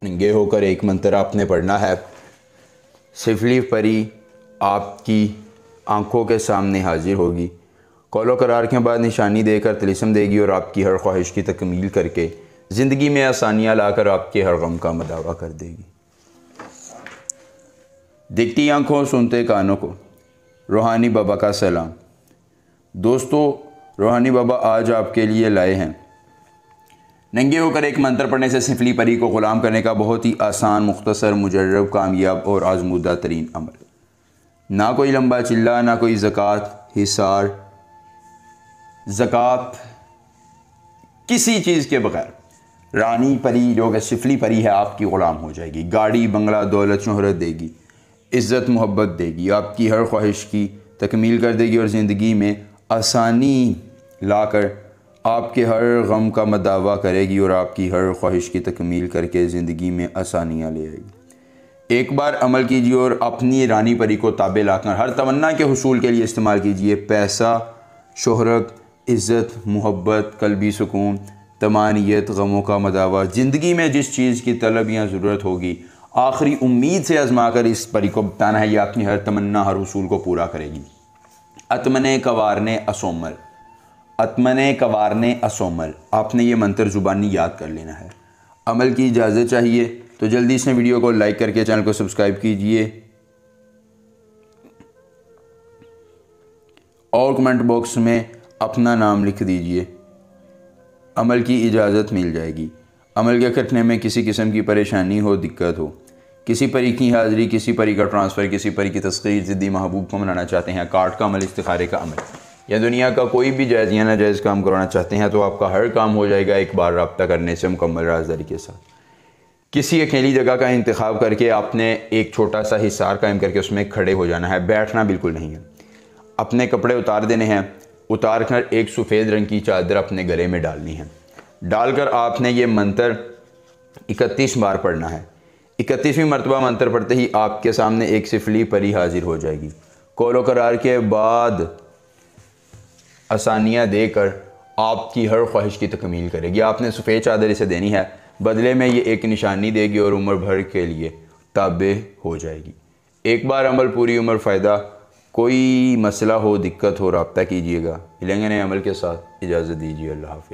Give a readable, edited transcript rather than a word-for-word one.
नंगे होकर एक मंत्र आपने पढ़ना है। सिफली परी आपकी आंखों के सामने हाजिर होगी, कौलो करार के बाद निशानी देकर तिलिस्म देगी और आपकी हर ख्वाहिश की तकमील करके ज़िंदगी में आसानियाँ लाकर आपके हर गम का मदावा कर देगी। दिखती आंखों सुनते कानों को रूहानी बाबा का सलाम। दोस्तों, रूहानी बाबा आज आपके लिए लाए हैं नंगे होकर एक मंत्र पढ़ने से सिफली परी को ग़ुलाम करने का बहुत ही आसान, मुख्तसर, मुजर्रब, कामयाब और आजमूदा तरीन अमल। ना कोई लंबा चिल्ला, ना कोई ज़कात, हिसार, ज़कात, किसी चीज़ के बगैर रानी परी जो कि सिफली परी है आपकी ग़ुलाम हो जाएगी। गाड़ी, बंगला, दौलत, शोहरत देगी, इज़्ज़त, मोहब्बत देगी, आपकी हर ख्वाहिश की तकमील कर देगी और ज़िंदगी में आसानी लाकर आपके हर गम का मदावा करेगी और आपकी हर ख्वाहिश की तकमील करके ज़िंदगी में आसानियाँ ले आएगी। एक बार अमल कीजिए और अपनी रानी परी को ताबे लाकर हर तमन्ना के हुसूल के लिए इस्तेमाल कीजिए। पैसा, शोहरत, इज़्ज़त, मोहब्बत, कल्बी सुकून, तमानियत, गमों का मदावा, ज़िंदगी में जिस चीज़ की तलब या ज़रूरत होगी आखिरी उम्मीद से आजमा कर इस परी को बताना है, यह अपनी हर तमन्ना, हर हुसूल को पूरा करेगी। अतमने कवारने असोमल, अतमने कवारने असोमल, आपने ये मंत्र ज़ुबानी याद कर लेना है। अमल की इजाज़त चाहिए तो जल्दी से वीडियो को लाइक करके चैनल को सब्सक्राइब कीजिए और कमेंट बॉक्स में अपना नाम लिख दीजिए। अमल की इजाज़त मिल जाएगी। अमल के करने में किसी किस्म की परेशानी हो, दिक्कत हो, किसी परी की हाज़िरी, किसी परी का ट्रांसफ़र, किसी परी की तस्कीर, ज़िद्दी महबूब को मनाना चाहते हैं, कार्ड का अमल, इस्तिखारे का अमल या दुनिया का कोई भी जायज़ या नाजायज़ काम करवाना चाहते हैं तो आपका हर काम हो जाएगा एक बार रब्ता करने से मुकम्मल राज़दारी के साथ। किसी अकेली जगह का इंतखाब करके आपने एक छोटा सा हिसार कायम करके उसमें खड़े हो जाना है, बैठना बिल्कुल नहीं है। अपने कपड़े उतार देने हैं, उतार कर एक सफ़ेद रंग की चादर अपने गले में डालनी है। डालकर आपने ये मंत्र 31 बार पढ़ना है। 31वीं मरतबा मंत्र पढ़ते ही आपके सामने एक सिफली परी हाजिर हो जाएगी। कौलो करार के बाद आसानियाँ देकर आपकी हर ख्वाहिश की तकमील करेगी। आपने सफ़ेद चादर इसे देनी है, बदले में ये एक निशानी देगी और उम्र भर के लिए ताबे हो जाएगी। एक बार अमल, पूरी उम्र फ़ायदा। कोई मसला हो, दिक्कत हो, रब्ता कीजिएगा। मिलेंगे नए अमल के साथ। इजाज़त दीजिए। अल्लाह हाफ़िज़।